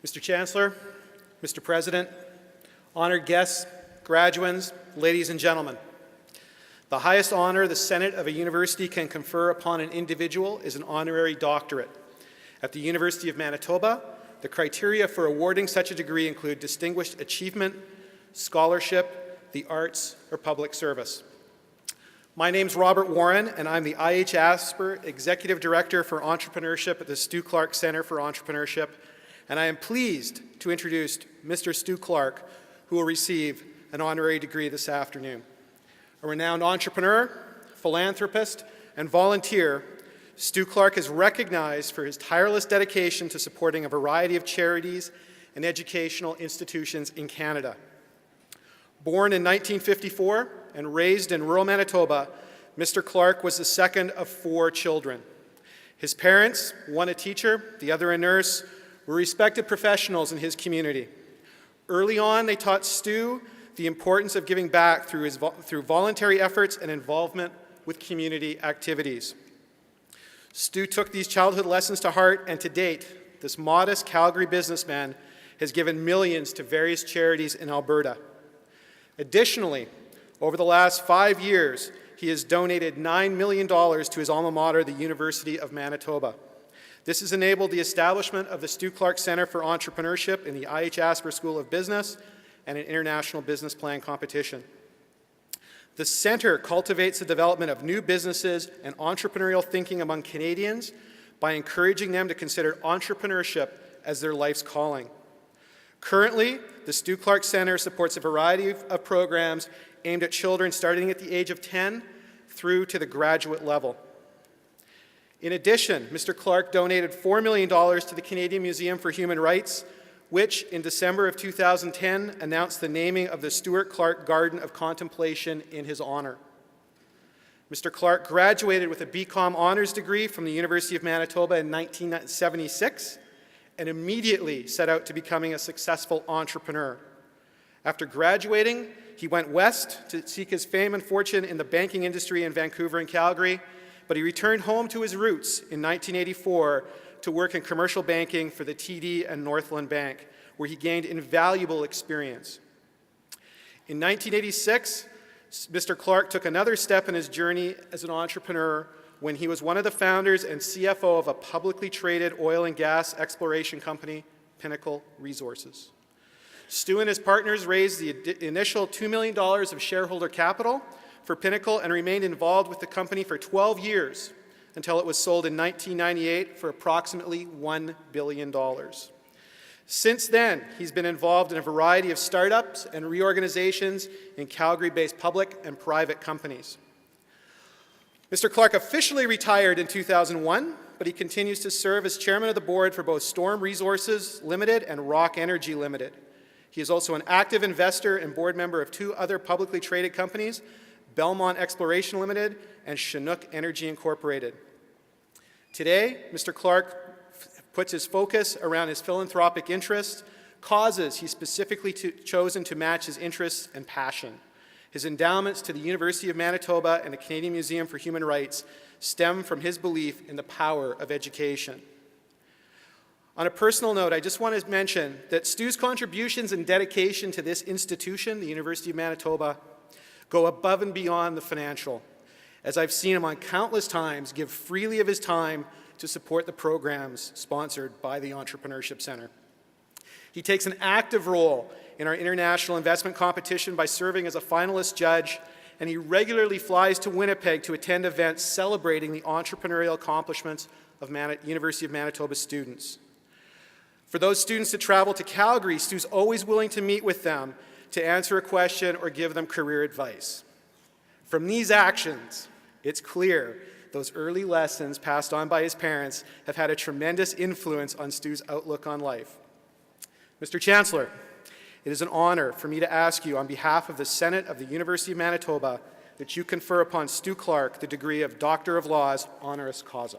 Mr. Chancellor, Mr. President, honored guests, graduands, ladies and gentlemen, the highest honor the Senate of a university can confer upon an individual is an honorary doctorate. At the University of Manitoba, the criteria for awarding such a degree include distinguished achievement, scholarship, the arts, or public service. My name's Robert Warren, and I'm the IH Asper Executive Director for Entrepreneurship at the Stu Clark Centre for Entrepreneurship, and I am pleased to introduce Mr. Stu Clark, who will receive an honorary degree this afternoon. A renowned entrepreneur, philanthropist, and volunteer, Stu Clark is recognized for his tireless dedication to supporting a variety of charities and educational institutions in Canada. Born in 1954 and raised in rural Manitoba, Mr. Clark was the second of 4 children. His parents, one a teacher, the other a nurse, were respected professionals in his community. Early on, they taught Stu the importance of giving back through voluntary efforts and involvement with community activities. Stu took these childhood lessons to heart, and to date, this modest Calgary businessman has given millions to various charities in Alberta. Additionally, over the last 5 years, he has donated $9 million to his alma mater, the University of Manitoba. This has enabled the establishment of the Stu Clark Centre for Entrepreneurship in the IH Asper School of Business and an international business plan competition. The centre cultivates the development of new businesses and entrepreneurial thinking among Canadians by encouraging them to consider entrepreneurship as their life's calling. Currently, the Stu Clark Centre supports a variety of programs aimed at children starting at the age of 10 through to the graduate level. In addition, Mr. Clark donated $4 million to the Canadian Museum for Human Rights, which in December of 2010 announced the naming of the Stuart Clark Garden of Contemplation in his honor. Mr. Clark graduated with a BCom honors degree from the University of Manitoba in 1976 and immediately set out to becoming a successful entrepreneur. After graduating, he went west to seek his fame and fortune in the banking industry in Vancouver and Calgary, but he returned home to his roots in 1984 to work in commercial banking for the TD and Northland Bank, where he gained invaluable experience. In 1986, Mr. Clark took another step in his journey as an entrepreneur when he was one of the founders and CFO of a publicly traded oil and gas exploration company, Pinnacle Resources. Stu and his partners raised the initial $2 million of shareholder capital for Pinnacle and remained involved with the company for 12 years until it was sold in 1998 for approximately $1 billion. Since then, he's been involved in a variety of startups and reorganizations in Calgary-based public and private companies. Mr. Clark officially retired in 2001, but he continues to serve as chairman of the board for both Storm Resources Limited and Rock Energy Limited. He is also an active investor and board member of 2 other publicly traded companies, Belmont Exploration Limited and Chinook Energy Incorporated. Today, Mr. Clark puts his focus around his philanthropic interests, causes he's specifically chosen to match his interests and passion. His endowments to the University of Manitoba and the Canadian Museum for Human Rights stem from his belief in the power of education. On a personal note, I just want to mention that Stu's contributions and dedication to this institution, the University of Manitoba, go above and beyond the financial, as I've seen him on countless times give freely of his time to support the programs sponsored by the Entrepreneurship Centre. He takes an active role in our international investment competition by serving as a finalist judge, and he regularly flies to Winnipeg to attend events celebrating the entrepreneurial accomplishments of University of Manitoba students. For those students that travel to Calgary, Stu's always willing to meet with them to answer a question or give them career advice. From these actions, it's clear those early lessons passed on by his parents have had a tremendous influence on Stu's outlook on life. Mr. Chancellor, it is an honor for me to ask you on behalf of the Senate of the University of Manitoba that you confer upon Stu Clark the degree of Doctor of Laws honoris causa.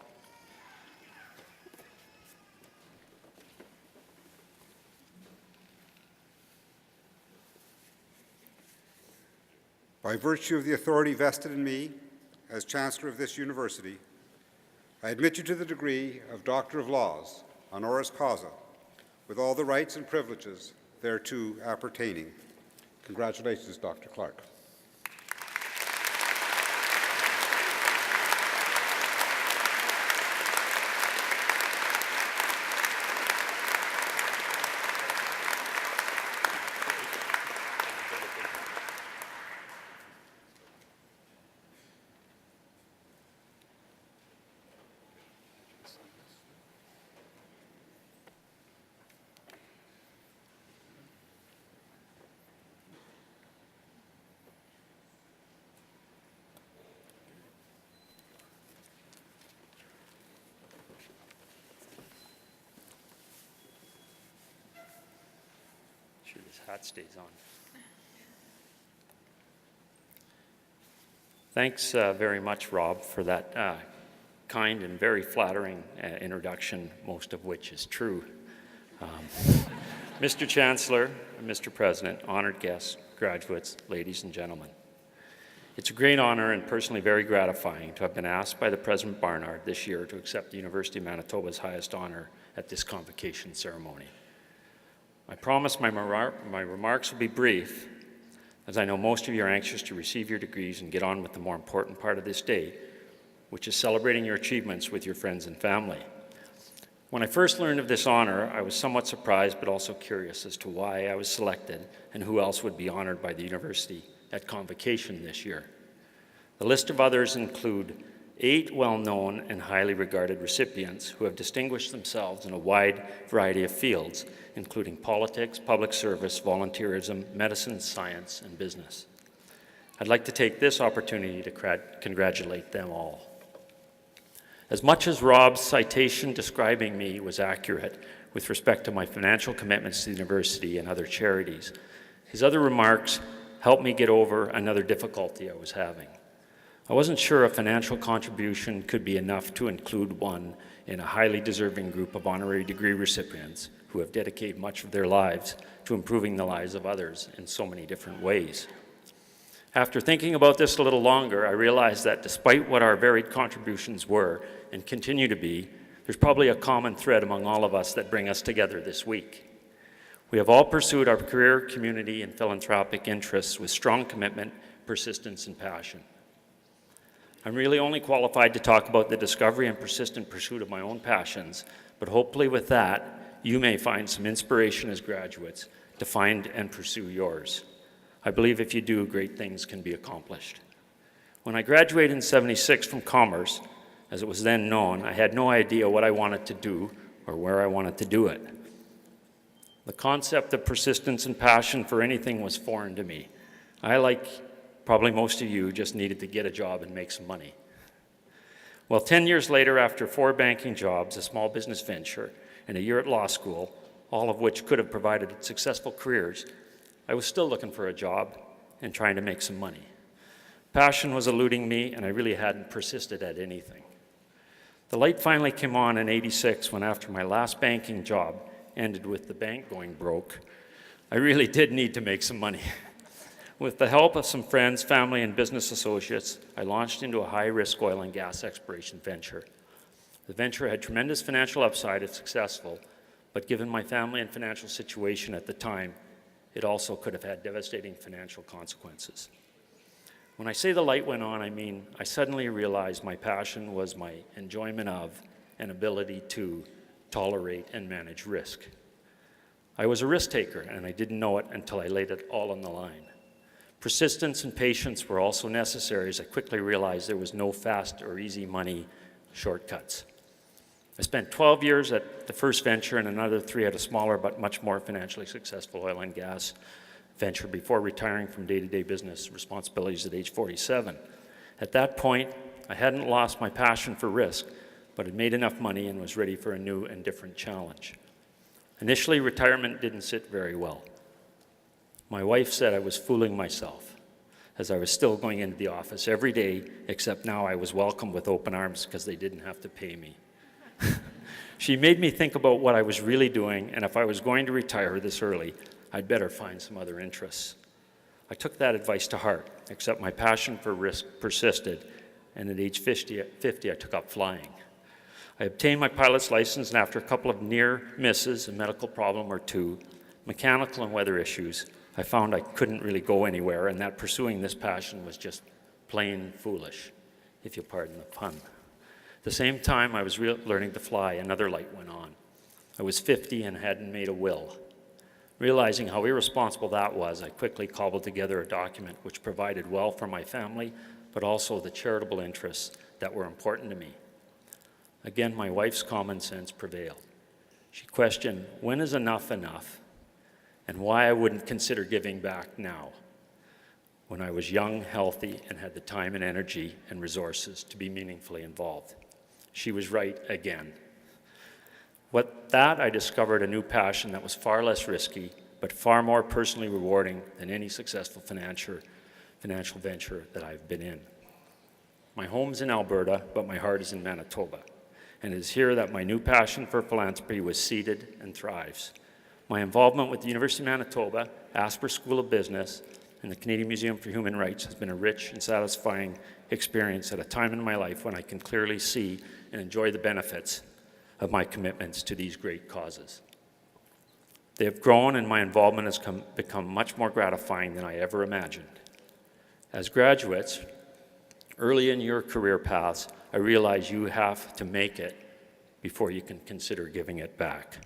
By virtue of the authority vested in me as Chancellor of this university, I admit you to the degree of Doctor of Laws, honoris causa, with all the rights and privileges thereto appertaining. Congratulations, Dr. Clark. Sure this hat stays on. Thanks very much, Rob, for that kind and very flattering introduction, most of which is true. Mr. Chancellor, Mr. President, honored guests, graduates, ladies and gentlemen. It's a great honor and personally very gratifying to have been asked by the President Barnard this year to accept the University of Manitoba's highest honor at this convocation ceremony. I promise my remarks will be brief, as I know most of you are anxious to receive your degrees and get on with the more important part of this day, which is celebrating your achievements with your friends and family. When I first learned of this honor, I was somewhat surprised but also curious as to why I was selected and who else would be honored by the university at convocation this year. The list of others include 8 well-known and highly regarded recipients who have distinguished themselves in a wide variety of fields, including politics, public service, volunteerism, medicine, science, and business. I'd like to take this opportunity to congratulate them all. As much as Rob's citation describing me was accurate with respect to my financial commitments to the university and other charities, his other remarks helped me get over another difficulty I was having. I wasn't sure a financial contribution could be enough to include one in a highly deserving group of honorary degree recipients who have dedicated much of their lives to improving the lives of others in so many different ways. After thinking about this a little longer, I realized that despite what our varied contributions were and continue to be, there's probably a common thread among all of us that bring us together this week. We have all pursued our career, community, and philanthropic interests with strong commitment, persistence, and passion. I'm really only qualified to talk about the discovery and persistent pursuit of my own passions, but hopefully with that, you may find some inspiration as graduates to find and pursue yours. I believe if you do, great things can be accomplished. When I graduated in '76 from Commerce, as it was then known, I had no idea what I wanted to do or where I wanted to do it. The concept of persistence and passion for anything was foreign to me. I, like probably most of you, just needed to get a job and make some money. Well, 10 years later, after 4 banking jobs, a small business venture, and a year at law school, all of which could have provided successful careers, I was still looking for a job and trying to make some money. Passion was eluding me, and I really hadn't persisted at anything. The light finally came on in '86 when, after my last banking job ended with the bank going broke, I really did need to make some money. With the help of some friends, family, and business associates, I launched into a high-risk oil and gas exploration venture. The venture had tremendous financial upside if successful, but given my family and financial situation at the time, it also could have had devastating financial consequences. When I say the light went on, I mean I suddenly realized my passion was my enjoyment of and ability to tolerate and manage risk. I was a risk taker, and I didn't know it until I laid it all on the line. Persistence and patience were also necessary, as I quickly realized there was no fast or easy money shortcuts. I spent 12 years at the first venture and another 3 at a smaller but much more financially successful oil and gas venture before retiring from day-to-day business responsibilities at age 47. At that point, I hadn't lost my passion for risk, but had made enough money and was ready for a new and different challenge. Initially, retirement didn't sit very well. My wife said I was fooling myself, as I was still going into the office every day, except now I was welcomed with open arms because they didn't have to pay me. She made me think about what I was really doing, and if I was going to retire this early, I'd better find some other interests. I took that advice to heart, except my passion for risk persisted, and at age 50 I took up flying. I obtained my pilot's license, and after a couple of near misses, a medical problem or two, mechanical and weather issues, I found I couldn't really go anywhere, and that pursuing this passion was just plain foolish, if you'll pardon the pun. At the same time I was learning to fly, another light went on. I was 50 and hadn't made a will. Realizing how irresponsible that was, I quickly cobbled together a document which provided well for my family, but also the charitable interests that were important to me. Again, my wife's common sense prevailed. She questioned, when is enough enough, and why I wouldn't consider giving back now, when I was young, healthy, and had the time and energy and resources to be meaningfully involved. She was right again. With that, I discovered a new passion that was far less risky, but far more personally rewarding than any successful financial venture that I've been in. My home's in Alberta, but my heart is in Manitoba. And it is here that my new passion for philanthropy was seeded and thrives. My involvement with the University of Manitoba, Asper School of Business, and the Canadian Museum for Human Rights has been a rich and satisfying experience at a time in my life when I can clearly see and enjoy the benefits of my commitments to these great causes. They have grown, and my involvement has become much more gratifying than I ever imagined. As graduates, early in your career paths, I realize you have to make it before you can consider giving it back.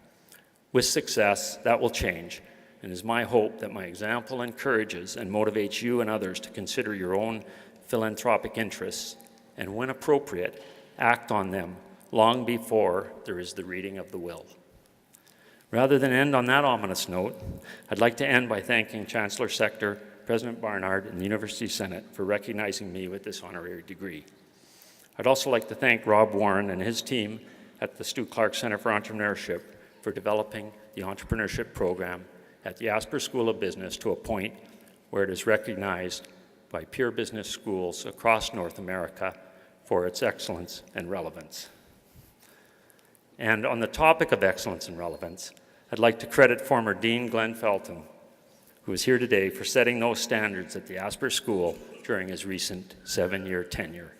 With success, that will change, and it is my hope that my example encourages and motivates you and others to consider your own philanthropic interests, and when appropriate, act on them long before there is the reading of the will. Rather than end on that ominous note, I'd like to end by thanking Chancellor Sector, President Barnard, and the University Senate for recognizing me with this honorary degree. I'd also like to thank Rob Warren and his team at the Stu Clark Center for Entrepreneurship for developing the entrepreneurship program at the Asper School of Business to a point where it is recognized by peer business schools across North America for its excellence and relevance. And on the topic of excellence and relevance, I'd like to credit former Dean Glenn Felton, who is here today, for setting those standards at the Asper School during his recent 7-year tenure.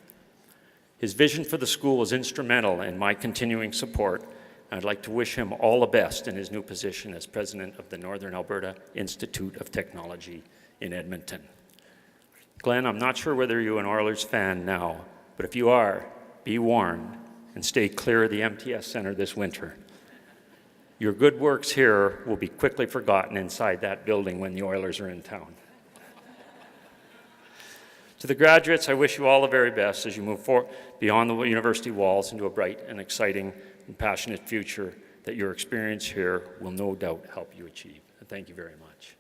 His vision for the school was instrumental in my continuing support, and I'd like to wish him all the best in his new position as president of the Northern Alberta Institute of Technology in Edmonton. Glenn, I'm not sure whether you're an Oilers fan now, but if you are, be warned and stay clear of the MTS Centre this winter. Your good works here will be quickly forgotten inside that building when the Oilers are in town. To the graduates, I wish you all the very best as you move beyond the university walls into a bright and exciting and passionate future that your experience here will no doubt help you achieve. And thank you very much.